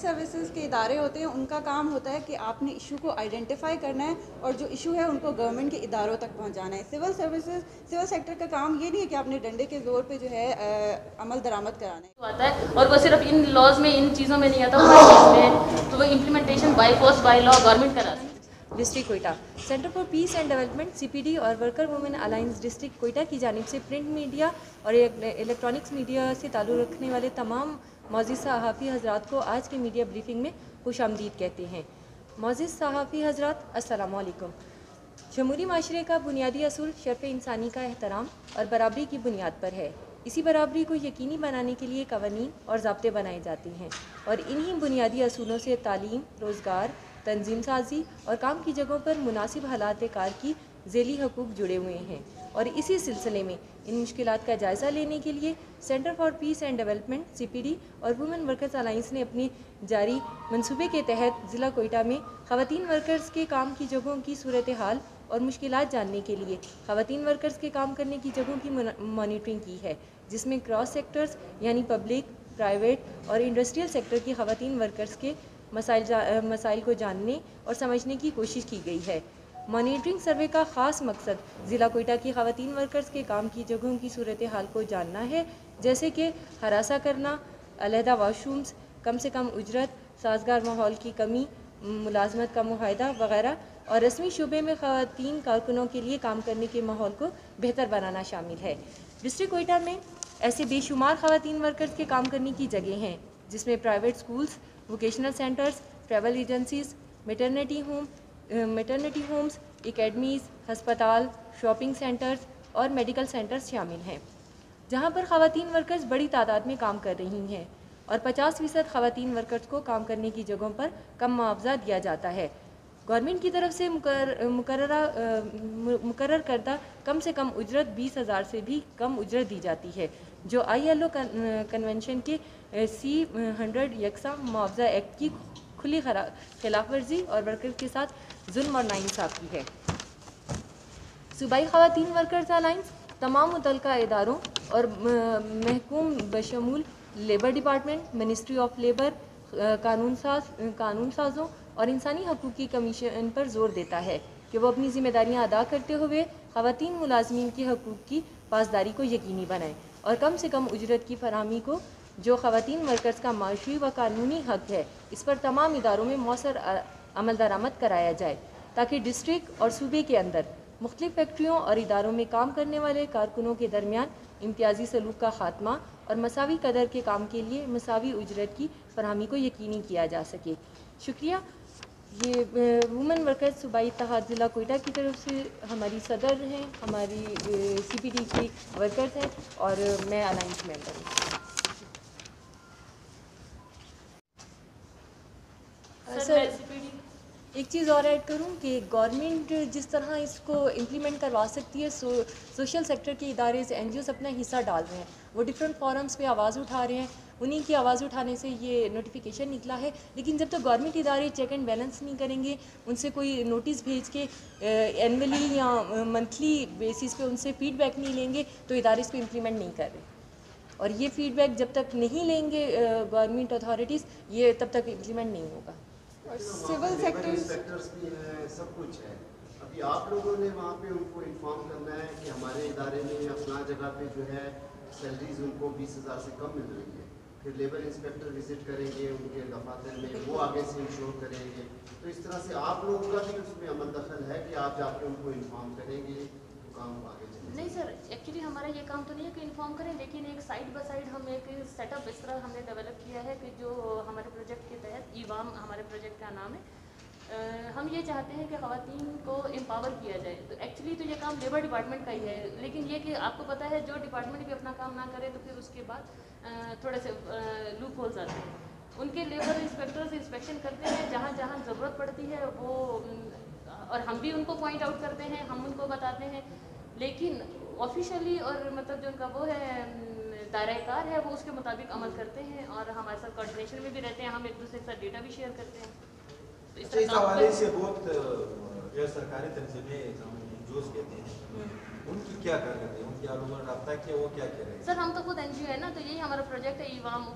Services کے ادارے ہوتے ہیں ان کا کام ہوتا ہے کہ آپ نے ایشو کو آئیڈینٹیفائی کرنا ہے اور جو ایشو ہے ان کو گورنمنٹ کے اداروں تک پہنچانا ہے. سول سیکٹر کا کام یہ نہیں ہے کہ آپ نے ڈنڈے کے زور پہ جو ہے عمل درآمد کرانا ہے آتا ہے, اور وہ صرف ان لاز میں ان چیزوں میں نہیں آتا, وہ میں تو وہ implementation by force by law government کرا ہے. District Quetta centre for piece and development C P D اور worker women alliance district Quetta کی جانب سے پرنٹ میڈیا اور الیکٹرانکس میڈیا سے تعلق رکھنے والے تمام معزز صحافی حضرات کو آج کی میڈیا بریفنگ میں خوش آمدید کہتے ہیں. معزز صحافی حضرات السلام علیکم. جمہوری معاشرے کا بنیادی اصول شرف انسانی کا احترام اور برابری کی بنیاد پر ہے. اسی برابری کو یقینی بنانے کے لیے قوانین اور ضابطے بنائے جاتے ہیں اور انہی بنیادی اصولوں سے تعلیم, روزگار, تنظیم سازی اور کام کی جگہوں پر مناسب حالات کار کی ذیلی حقوق جڑے ہوئے ہیں. اور اسی سلسلے میں ان مشکلات کا جائزہ لینے کے لیے Centre for piece and development C P D اور وومن ورکرز الائنس نے اپنے جاری منصوبے کے تحت ضلع کوئٹہ میں خواتین ورکرز کے کام کی جگہوں کی صورتحال اور مشکلات جاننے کے لیے خواتین ورکرز کے کام کرنے کی جگہوں کی مانیٹرنگ کی ہے, جس میں کراس سیکٹرز یعنی پبلک, پرائیویٹ اور انڈسٹریل سیکٹر کی خواتین ورکرز کے مسائل کو جاننے اور سمجھنے کی کوشش کی گئی ہے. مانیٹرنگ سروے کا خاص مقصد ضلع کوئٹہ کی خواتین ورکرز کے کام کی جگہوں کی صورتحال کو جاننا ہے, جیسے کہ ہراساں کرنا, علیحدہ واش رومز, کم سے کم اجرت, سازگار ماحول کی کمی, ملازمت کا معاہدہ وغیرہ, اور رسمی شعبے میں خواتین کارکنوں کے لیے کام کرنے کے ماحول کو بہتر بنانا شامل ہے. ڈسٹرکٹ کوئٹہ میں ایسے بے شمار خواتین ورکرز کے کام کرنے کی جگہیں ہیں, جس میں private schools, vocational centres, travel agencies, maternity homes, academies, ہسپتال, شاپنگ سینٹرز اور میڈیکل سینٹرز شامل ہیں, جہاں پر خواتین ورکرز بڑی تعداد میں کام کر رہی ہیں اور 50% خواتین ورکرز کو کام کرنے کی جگہوں پر کم معاوضہ دیا جاتا ہے. گورنمنٹ کی طرف سے مقرر کردہ کم سے کم اجرت 20,000 سے بھی کم اجرت دی جاتی ہے, جو ILO کنونشن کے C100 یکساں معاوضہ ایکٹ کی کھلی خلاف ورزی اور ورکر کے ساتھ ظلم اور ناانصافی ہے. صوبائی خواتین ورکرز الائنس تمام متعلقہ اداروں اور محکوم بشمول labour department, ministry of labour, قانون سازوں اور انسانی حقوق کی کمیشن پر زور دیتا ہے کہ وہ اپنی ذمہ داریاں ادا کرتے ہوئے خواتین ملازمین کے حقوق کی پاسداری کو یقینی بنائیں اور کم سے کم اجرت کی فراہمی کو, جو خواتین ورکرز کا معاشی و قانونی حق ہے, اس پر تمام اداروں میں مؤثر عمل درآمد کرایا جائے, تاکہ ڈسٹرکٹ اور صوبے کے اندر مختلف فیکٹریوں اور اداروں میں کام کرنے والے کارکنوں کے درمیان امتیازی سلوک کا خاتمہ اور مساوی قدر کے کام کے لیے مساوی اجرت کی فراہمی کو یقینی کیا جا سکے. شکریہ. یہ وومن ورکرز صوبائی اتحاد ضلع کوئٹہ کی طرف سے ہماری صدر ہیں, ہماری سی پی ڈی کی ورکرز ہیں اور میں الائنس ممبر ہوں. سر ایک چیز اور ایڈ کروں کہ گورنمنٹ جس طرح اس کو امپلیمنٹ کروا سکتی ہے, سوشل سیکٹر کے ادارے سے این جی اوز اپنا حصہ ڈال رہے ہیں, وہ ڈفرینٹ فورمز پہ آواز اٹھا رہے ہیں, انہیں کی آواز اٹھانے سے یہ نوٹیفیکیشن نکلا ہے. لیکن جب تک گورنمنٹ ادارے چیک اینڈ بیلنس نہیں کریں گے, ان سے کوئی نوٹس بھیج کے اینولی یا منتھلی بیسس پہ ان سے فیڈ بیک نہیں لیں گے, تو ادارے اس کو امپلیمنٹ نہیں کر رہے, اور یہ فیڈ بیک جب تک نہیں لیں گے گورنمنٹ اتھارٹیز, یہ تب تک امپلیمنٹ نہیں ہوگا. سول سیکٹرز بھی ہیں, سب کچھ ہے. ابھی آپ لوگوں نے وہاں پہ ان کو انفارم کرنا ہے کہ ہمارے ادارے میں اپنا جگہ پہ جو ہے سیلریز ان کو 20,000 سے کم مل رہی ہے. پھر لیبر انسپیکٹر وزٹ کریں گے ان کے دفاتر میں, وہ آگے سے انشور کریں گے. تو اس طرح سے آپ لوگوں کا بھی اس میں عمل دخل ہے کہ آپ جا کے ان کو انفارم کریں گے تو کام آگے چلے. نہیں سر, ایکچولی ہمارا یہ کام تو نہیں ہے کہ انفارم کریں, لیکن ایک سائڈ بائی سائڈ ہم ایک سیٹ اپ اس طرح ہم نے ڈیولپ کیا ہے کہ جو ہمارے پروجیکٹ کے تحت ایوام ہمارے پروجیکٹ کا نام ہے, ہم یہ چاہتے ہیں کہ خواتین کو امپاور کیا جائے. تو ایکچولی تو یہ کام لیبر ڈپارٹمنٹ کا ہی ہے, لیکن یہ کہ آپ کو پتہ ہے جو ڈپارٹمنٹ بھی اپنا کام نہ کرے تو پھر اس کے بعد تھوڑے سے لوپ ہولز آتے ہیں. ان کے لیبر انسپیکٹرز انسپیکشن کرتے ہیں جہاں جہاں ضرورت پڑتی ہے وہ, اور ہم بھی ان کو پوائنٹ آؤٹ کرتے ہیں, ہم ان کو بتاتے ہیں, لیکن آفیشیلی اور مطلب جو ان کا وہ ہے دائرۂ کار ہے وہ اس کے مطابق عمل کرتے ہیں, اور ہمارے ساتھ کوآرڈینیشن میں بھی رہتے ہیں, ہم ایک دوسرے کے ساتھ ڈیٹا بھی شیئر کرتے ہیں. اس حوالے سے بہت غیر سرکاری تنظیمیں NGOs کہتے ہیں, ان کی کیا کر رہے ہیں, ان کی آپ لوگوں نے رابطہ کیا, وہ کیا کہہ رہے ہیں؟ سر ہم تو خود NGO ہے نا, تو یہی ہمارا پروجیکٹ ہے ایوام.